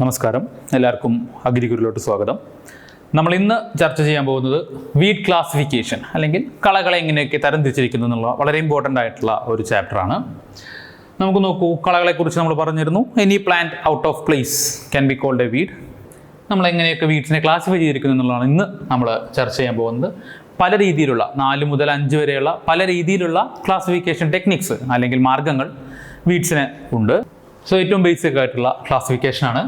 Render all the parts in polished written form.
നമസ്കാരം, എല്ലാവർക്കും അഗ്രിഗുരുവിലോട്ട് സ്വാഗതം. നമ്മൾ ഇന്ന് ചർച്ച ചെയ്യാൻ പോകുന്നത് വീഡ് ക്ലാസിഫിക്കേഷൻ അല്ലെങ്കിൽ കളകളെ എങ്ങനെയൊക്കെ തരംതിരിച്ചിരിക്കുന്നു എന്നുള്ള വളരെ ഇമ്പോർട്ടൻ്റ് ആയിട്ടുള്ള ഒരു ചാപ്റ്ററാണ്. നമുക്ക് നോക്കൂ, കളകളെക്കുറിച്ച് നമ്മൾ പറഞ്ഞിരുന്നു. Any plant out of place can be called a weed. നമ്മൾ എങ്ങനെയൊക്കെ വീഡ്സിനെ ക്ലാസിഫൈ ചെയ്തിരിക്കുന്നു എന്നുള്ളതാണ് ഇന്ന് നമ്മൾ ചർച്ച ചെയ്യാൻ പോകുന്നത്. പല രീതിയിലുള്ള 4 മുതൽ 5 വരെയുള്ള പല രീതിയിലുള്ള ക്ലാസിഫിക്കേഷൻ ടെക്നിക്സ് അല്ലെങ്കിൽ മാർഗങ്ങൾ വീഡ്സിന് ഉണ്ട്. സോ ഏറ്റവും ബേസിക് ആയിട്ടുള്ള ക്ലാസിഫിക്കേഷനാണ്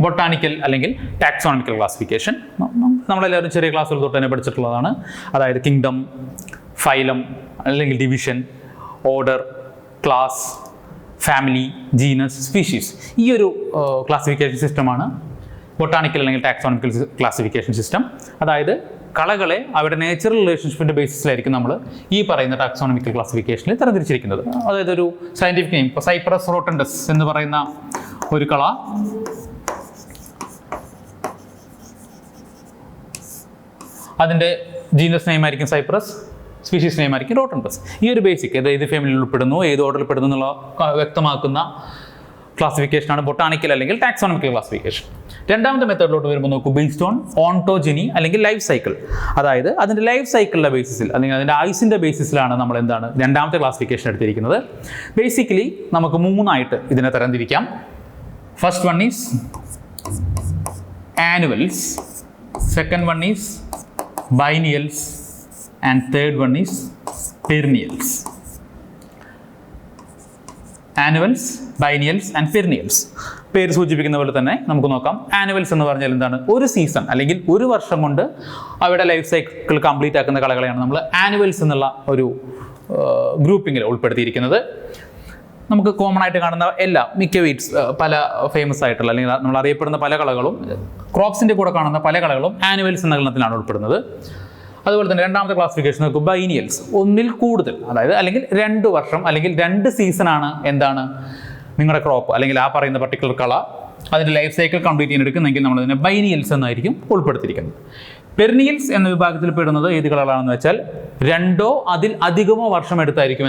ബൊട്ടാണിക്കൽ അല്ലെങ്കിൽ ടാക്സോണമിക്കൽ ക്ലാസിഫിക്കേഷൻ. നമ്മളെല്ലാവരും ചെറിയ ക്ലാസ്സുകൾ തൊട്ട് തന്നെ പഠിച്ചിട്ടുള്ളതാണ്. അതായത് കിങ്ഡം, ഫൈലം അല്ലെങ്കിൽ division, order, class, family, genus, species. ഈ ഒരു ക്ലാസിഫിക്കേഷൻ സിസ്റ്റമാണ് ബൊട്ടാണിക്കൽ അല്ലെങ്കിൽ ടാക്സോണമിക്കൽ ക്ലാസിഫിക്കേഷൻ സിസ്റ്റം. അതായത് കളകളെ അവരുടെ നേച്ചുറൽ റിലേഷൻഷിപ്പിൻ്റെ ബേസിസിലായിരിക്കും നമ്മൾ ഈ പറയുന്ന ടാക്സോണമിക്കൽ ക്ലാസിഫിക്കേഷനിൽ തരംതിരിച്ചിരിക്കുന്നത്. അതായത് ഒരു സയൻറ്റിഫിക് നെയിം, ഇപ്പോൾ സൈപ്രസ് റോട്ടൻഡസ് എന്ന് പറയുന്ന ഒരു കള, അതിൻ്റെ ജീനസ് നെയിം ആയിരിക്കും സൈപ്രസ്, സ്പീഷീസ് നെയിം ആയിരിക്കും റോട്ടൻഡസ്. ഈ ഒരു ബേസിക് ഏത് ഫാമിലിയിൽ ഉൾപ്പെടുന്നു, ഏത് ഓർഡറിൽ പെടുന്നു എന്നുള്ള വ്യക്തമാക്കുന്ന ക്ലാസിഫിക്കേഷനാണ് ബൊട്ടാണിക്കൽ അല്ലെങ്കിൽ ടാക്സോണമിക്കൽ ക്ലാസിഫിക്കേഷൻ. രണ്ടാമത്തെ മെത്തേഡിലോട്ട് വരുമ്പോൾ നോക്കൂ, ബേസ്ഡ് ഓൺ ഓൺടോജനി അല്ലെങ്കിൽ ലൈഫ് സൈക്കിൾ. അതായത് അതിൻ്റെ ലൈഫ് സൈക്കിളിൻ്റെ ബേസിസിൽ അല്ലെങ്കിൽ അതിൻ്റെ ആയുസിൻ്റെ ബേസിസിലാണ് നമ്മൾ രണ്ടാമത്തെ ക്ലാസിഫിക്കേഷൻ എടുത്തിരിക്കുന്നത്. ബേസിക്കലി നമുക്ക് 3 ഇതിനെ തരംതിരിക്കാം. First one is annuals, second one is biennials and third one is perennials. Annuals, biennials and perennials. പേര് സൂചിപ്പിക്കുന്ന പോലെ തന്നെ നമുക്ക് നോക്കാം. ആനുവൽസ് എന്ന് പറഞ്ഞാൽ എന്താണ്? ഒരു സീസൺ അല്ലെങ്കിൽ ഒരു വർഷം കൊണ്ട് അവയുടെ ലൈഫ് സൈക്കിൾ കംപ്ലീറ്റ് ആക്കുന്ന കളകളെയാണ് നമ്മൾ ആനുവൽസ് എന്നുള്ള ഒരു ഗ്രൂപ്പിങ്ങിൽ ഉൾപ്പെടുത്തിയിരിക്കുന്നത്. നമുക്ക് കോമൺ ആയിട്ട് കാണുന്ന മിക്ക വീഡ്സ്, പല ഫേമസ് ആയിട്ടുള്ള അല്ലെങ്കിൽ നമ്മൾ അറിയപ്പെടുന്ന പല കളകളും, ക്രോപ്സിൻ്റെ കൂടെ കാണുന്ന പല കളകളും ആനുവൽസ് എന്ന ഗണത്തിലാണ് ഉൾപ്പെടുന്നത്. അതുപോലെ തന്നെ രണ്ടാമത്തെ ക്ലാസിഫിക്കേഷൻ നോക്കും, ബൈനിയൽസ്. ഒന്നിൽ കൂടുതൽ, അതായത് അല്ലെങ്കിൽ 2 വർഷം അല്ലെങ്കിൽ 2 സീസണാണ് നിങ്ങളുടെ ക്രോപ്പ് അല്ലെങ്കിൽ ആ പറയുന്ന പർട്ടിക്കുലർ കള അതിൻ്റെ ലൈഫ് സൈക്കിൾ കംപ്ലീറ്റ് ചെയ്യാൻ എടുക്കുന്നെങ്കിൽ നമ്മളതിനെ ബൈനിയൽസ് എന്നായിരിക്കും ഉൾപ്പെടുത്തിയിരിക്കുന്നത്. പെർനിയൽസ് എന്ന വിഭാഗത്തിൽ പെടുന്നത് ഏത് കളകളാണെന്ന് വെച്ചാൽ 2 അതിൽ അധികമോ വർഷം എടുത്തായിരിക്കും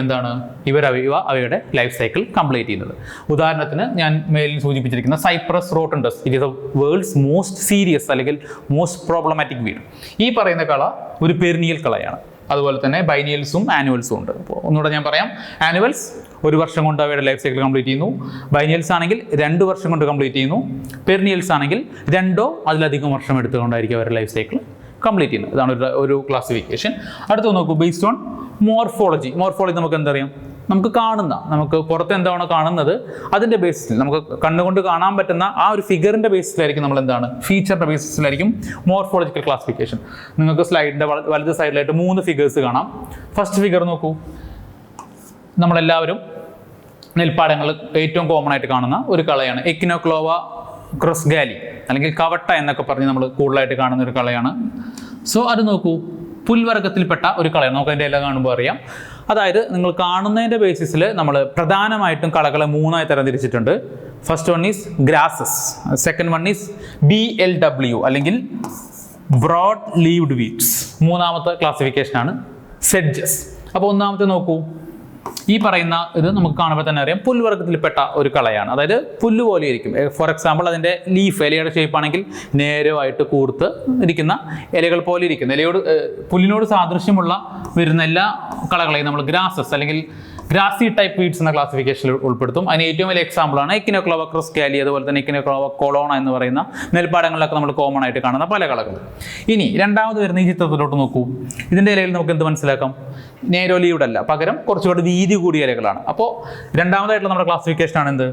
അവയുടെ ലൈഫ് സൈക്കിൾ കംപ്ലീറ്റ് ചെയ്യുന്നത്. ഉദാഹരണത്തിന് ഞാൻ മേലിൽ സൂചിപ്പിച്ചിരിക്കുന്ന Cyperus rotundus, it is the world's most serious അല്ലെങ്കിൽ മോസ്റ്റ് പ്രോബ്ലമാറ്റിക് വീഡ്. ഈ പറയുന്ന കള ഒരു പെർനിയൽ കളയാണ്. അതുപോലെ തന്നെ ബൈനിയൽസും ആനുവൽസും ഉണ്ട്. അപ്പോൾ ഒന്നുകൂടെ ഞാൻ പറയാം. ആനുവൽസ് 1 വർഷം കൊണ്ട് അവയുടെ ലൈഫ് സൈക്കിൾ കംപ്ലീറ്റ് ചെയ്യുന്നു. ബൈനിയൽസ് ആണെങ്കിൽ 2 വർഷം കൊണ്ട് കംപ്ലീറ്റ് ചെയ്യുന്നു. പെർനിയൽസ് ആണെങ്കിൽ 2 അതിലധികം വർഷം എടുത്തുകൊണ്ടായിരിക്കും അവരുടെ ലൈഫ് സൈക്കിൾ കംപ്ലീറ്റ് ചെയ്യുന്നത്. ഇതാണ് ഒരു ക്ലാസിഫിക്കേഷൻ. അടുത്ത് നോക്കൂ, ബേസ്ഡ് ഓൺ മോർഫോളജി. മോർഫോളജി നമുക്ക് എന്തറിയാം? നമുക്ക് പുറത്ത് എന്താണോ കാണുന്നത് അതിൻ്റെ ബേസിസിൽ, നമുക്ക് കണ്ണുകൊണ്ട് കാണാൻ പറ്റുന്ന ആ ഒരു ഫിഗറിൻ്റെ ബേസിസിലായിരിക്കും ഫീച്ചറിൻ്റെ ബേസിസിലായിരിക്കും മോർഫോളജിക്കൽ ക്ലാസിഫിക്കേഷൻ. നിങ്ങൾക്ക് സ്ലൈഡിൻ്റെ വലത് സൈഡിലായിട്ട് 3 ഫിഗേഴ്സ് കാണാം. ഫസ്റ്റ് ഫിഗർ നോക്കൂ, നമ്മളെല്ലാവരും നെൽപ്പാടങ്ങളിൽ ഏറ്റവും കോമൺ ആയിട്ട് കാണുന്ന ഒരു കളയാണ് എക്കിനോക്ലോവ ക്രൊസ്ഗാലി അല്ലെങ്കിൽ കവട്ട എന്നൊക്കെ പറഞ്ഞ് നമ്മൾ കൂടുതലായിട്ട് കാണുന്ന ഒരു കളയാണ്. സോ അത് നോക്കൂ, പുൽവർഗത്തിൽപ്പെട്ട ഒരു കളയാണ്. നമുക്ക് അതിൻ്റെ എല്ലാം കാണുമ്പോൾ അറിയാം. അതായത് നിങ്ങൾ കാണുന്നതിൻ്റെ ബേസിസിൽ നമ്മൾ പ്രധാനമായിട്ടും കളകളെ 3 തരംതിരിച്ചിട്ടുണ്ട്. First one is grasses, second one is BLW അല്ലെങ്കിൽ ബ്രോഡ് ലീവ്ഡ് വീഡ്സ്. മൂന്നാമത്തെ ക്ലാസിഫിക്കേഷനാണ് സെഡ്ജസ്. അപ്പോൾ ഒന്നാമത്തെ നോക്കൂ, ഈ പറയുന്ന ഇത് നമുക്ക് കാണുമ്പോൾ തന്നെ അറിയാം പുൽവർഗത്തിൽപ്പെട്ട ഒരു കളയാണ്. അതായത് പുല്ല് പോലെ ഇരിക്കും. ഫോർ എക്സാമ്പിൾ അതിൻ്റെ ഇലയുടെ ഷേപ്പ് ആണെങ്കിൽ നേരമായിട്ട് കൂർത്ത് ഇരിക്കുന്ന ഇലകൾ പോലെ ഇരിക്കുന്ന പുല്ലിനോട് സാദൃശ്യമുള്ള വരുന്ന എല്ലാ കളകളെയും നമ്മൾ ഗ്രാസസ് അല്ലെങ്കിൽ ഗ്രാസി ടൈപ്പ് വീഡ്സ് എന്ന ക്ലാസിഫിക്കേഷനിൽ ഉൾപ്പെടുത്തും. അതിന് ഏറ്റവും വലിയ എക്സാമ്പിളാണ് എക്കിനോക്ലോവ ക്രൊസ്ഗാലി, അതുപോലെ തന്നെ എക്കിനോക്ലോവ കൊളോണ എന്ന് പറയുന്ന നെൽപ്പാടങ്ങളിലൊക്കെ നമ്മൾ കോമൺ ആയിട്ട് കാണുന്ന പല കളകൾ. ഇനി രണ്ടാമത് വരുന്ന ഈ ചിത്രത്തിലോട്ട് നോക്കൂ. ഇതിൻ്റെ ഇലയിൽ നമുക്ക് എന്ത് മനസ്സിലാക്കാം? നേരോ ലീവ്ഡ് അല്ല, പകരം കുറച്ചുകൂടി വീതി കൂടിയ ഇലകളാണ്. അപ്പോൾ രണ്ടാമതായിട്ടുള്ള നമ്മുടെ ക്ലാസിഫിക്കേഷനാണ് എന്ത്?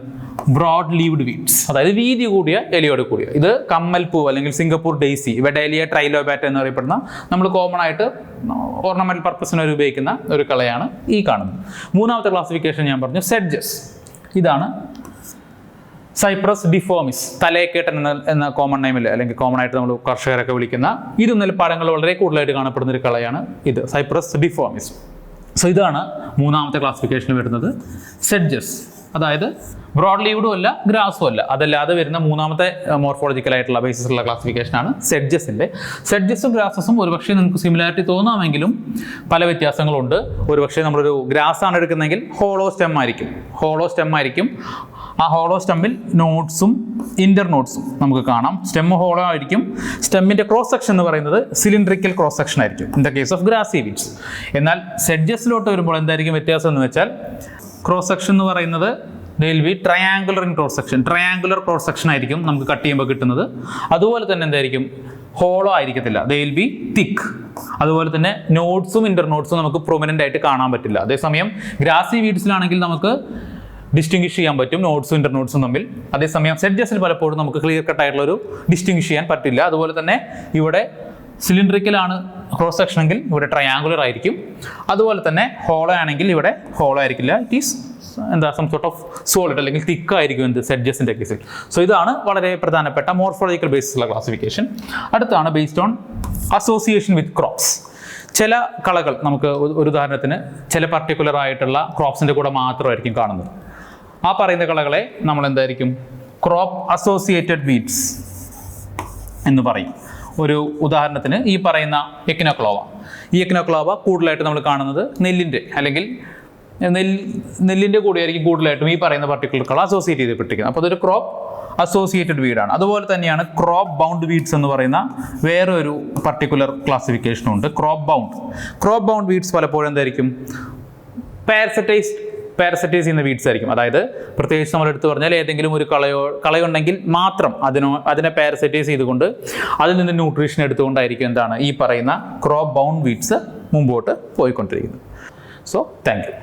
ബ്രോഡ് ലീവ്ഡ് വീഡ്സ്, അതായത് വീതി കൂടിയ ഇലയോട് കൂടിയ. ഇത് കമ്മൽപ്പൂ അല്ലെങ്കിൽ സിംഗപ്പൂർ ഡെയ്സി, വെഡേലിയ ട്രൈലോബാറ്റ എന്ന് പറയപ്പെടുന്ന നമ്മൾ കോമൺ ആയിട്ട് ഓർണമെന്റൽ പർപ്പസിന് ഉപയോഗിക്കുന്ന ഒരു കളയാണ് ഈ കാണുന്നത്. മൂന്നാമത്തെ ക്ലാസിഫിക്കേഷൻ ഞാൻ പറഞ്ഞു സെഡ്ജസ്. ഇതാണ് സൈപ്രസ് ഡിഫോമിസ്, തലയക്കേട്ടൻ എന്ന കോമൺ നെയിമിൽ അല്ലെങ്കിൽ കോമൺ ആയിട്ട് നമ്മൾ കർഷകരൊക്കെ വിളിക്കുന്ന നെൽപ്പാടങ്ങൾ വളരെ കൂടുതലായിട്ട് കാണപ്പെടുന്ന ഒരു കളയാണ് ഇത്, സൈപ്രസ് ഡിഫോമിസ്. സോ ഇതാണ് മൂന്നാമത്തെ ക്ലാസിഫിക്കേഷനിൽ വരുന്നത് സെഡ്ജസ്. അതായത് ബ്രോഡ് ലീവ്ഡും അല്ല ഗ്രാസും അല്ല, അതല്ലാതെ വരുന്ന മൂന്നാമത്തെ മോർഫോളജിക്കലായിട്ടുള്ള ബേസിസുള്ള ക്ലാസിഫിക്കേഷനാണ് സെഡ്ജസിൻ്റെ. സെഡ്ജസും ഗ്രാസസും ഒരുപക്ഷെ നിങ്ങൾക്ക് സിമിലാരിറ്റി തോന്നാമെങ്കിലും പല വ്യത്യാസങ്ങളുണ്ട്. ഒരുപക്ഷെ നമ്മളൊരു ഗ്രാസ് ആണ് എടുക്കുന്നതെങ്കിൽ ഹോളോ സ്റ്റെം ആയിരിക്കും, ആ ഹോളോ സ്റ്റെമ്മിൽ നോട്ട്സും ഇന്റർ നോട്ട്സും നമുക്ക് കാണാം. സ്റ്റെം ഹോളോ ആയിരിക്കും. സ്റ്റെമ്മിന്റെ ക്രോസ് സെക്ഷൻ എന്ന് പറയുന്നത് സിലിണ്ടറിക്കൽ ക്രോസ് സെക്ഷൻ ആയിരിക്കും in the case of grassy weeds. എന്നാൽ സെഡ്ജസിലോട്ട് വരുമ്പോൾ എന്തായിരിക്കും വ്യത്യാസം എന്ന് വെച്ചാൽ ക്രോസ് സെക്ഷൻ എന്ന് പറയുന്നത് will be triangular in cross section. Triangular cross section ആയിരിക്കും നമുക്ക് കട്ട് ചെയ്യുമ്പോൾ കിട്ടുന്നത്. അതുപോലെ തന്നെ എന്തായിരിക്കും, ഹോളോ ആയിരിക്കത്തില്ല, ദേ വിൽ ബി തിക്ക്. അതുപോലെ തന്നെ നോട്ട്സും ഇന്റർ നോട്ട്സും നമുക്ക് പ്രൊമിനൻ്റ് ആയിട്ട് കാണാൻ പറ്റില്ല. അതേസമയം ഗ്രാസി വീഡ്സിലാണെങ്കിൽ നമുക്ക് ഡിസ്റ്റിങ്വിഷ് ചെയ്യാൻ പറ്റും നോട്ട്സും ഇന്റർ നോട്ട്സും തമ്മിൽ. അതേസമയം സെഡ്ജസിൽ പലപ്പോഴും നമുക്ക് ക്ലിയർ കട്ട് ആയിട്ടുള്ള ഒരു ഡിസ്റ്റിങ്വിഷ് ചെയ്യാൻ പറ്റില്ല. അതുപോലെ തന്നെ ഇവിടെ സിലിണ്ടറിക്കലാണ് ക്രോസ് സെക്ഷൻ എങ്കിൽ ഇവിടെ ട്രയാങ്കുലർ ആയിരിക്കും. അതുപോലെ തന്നെ ഹോളോ ആണെങ്കിൽ ഇവിടെ ഹോളോ ആയിരിക്കില്ല, it is some sort of solid അല്ലെങ്കിൽ തിക്ക് ആയിരിക്കും എന്ത് സെഡ്ജസിന്റെ കേസിൽ. സോ ഇതാണ് വളരെ പ്രധാനപ്പെട്ട മോർഫോളജിക്കൽ ബേസിസുള്ള ക്ലാസിഫിക്കേഷൻ. അടുത്താണ് based on association with crops. ചില കളകൾ നമുക്ക് ഒരു ഉദാഹരണത്തിന് ചില പർട്ടിക്കുലർ ആയിട്ടുള്ള ക്രോപ്സിന്റെ കൂടെ മാത്രമായിരിക്കും കാണുന്നത്. ആ പറയുന്ന കളകളെ നമ്മൾ എന്തായിരിക്കും, ക്രോപ്പ് അസോസിയേറ്റഡ് വീഡ്സ് എന്ന് പറയും. ഒരു ഉദാഹരണത്തിന് ഈ പറയുന്ന എക്കിനോക്ലോവ. ഈ എക്കിനോക്ലോവ കൂടുതലായിട്ട് നമ്മൾ കാണുന്നത് നെല്ലിൻ്റെ അല്ലെങ്കിൽ നെല്ലിൻ്റെ കൂടെയായിരിക്കും കൂടുതലായിട്ടും ഈ പറയുന്ന പർട്ടിക്കുലർ കളർ അസോസിയേറ്റ് ചെയ്തിരിക്കുന്നത്. അപ്പോൾ അതൊരു ക്രോപ്പ് അസോസിയേറ്റഡ് വീഡാണ്. അതുപോലെ തന്നെയാണ് ക്രോപ്പ് ബൗണ്ട് വീഡ്സ് എന്ന് പറയുന്ന വേറൊരു പർട്ടിക്കുലർ ക്ലാസിഫിക്കേഷനും ഉണ്ട്. ക്രോപ്പ് ബൗണ്ട് വീഡ്സ് പലപ്പോഴും എന്തായിരിക്കും, പാരസൈറ്റൈസ് ചെയ്യുന്ന വീഡ്സ് ആയിരിക്കും. അതായത് പ്രത്യേകിച്ച് നമ്മൾ എടുത്തു പറഞ്ഞാൽ ഏതെങ്കിലും ഒരു കളയുണ്ടെങ്കിൽ മാത്രം അതിനെ പാരസൈറ്റൈസ് ചെയ്തുകൊണ്ട് അതിൽ നിന്ന് ന്യൂട്രീഷൻ എടുത്തുകൊണ്ടായിരിക്കും എന്താണ് ഈ പറയുന്ന ക്രോപ്പ് ബൗണ്ട് വീഡ്സ് മുമ്പോട്ട് പോയിക്കൊണ്ടിരിക്കുന്നത്. So thank you.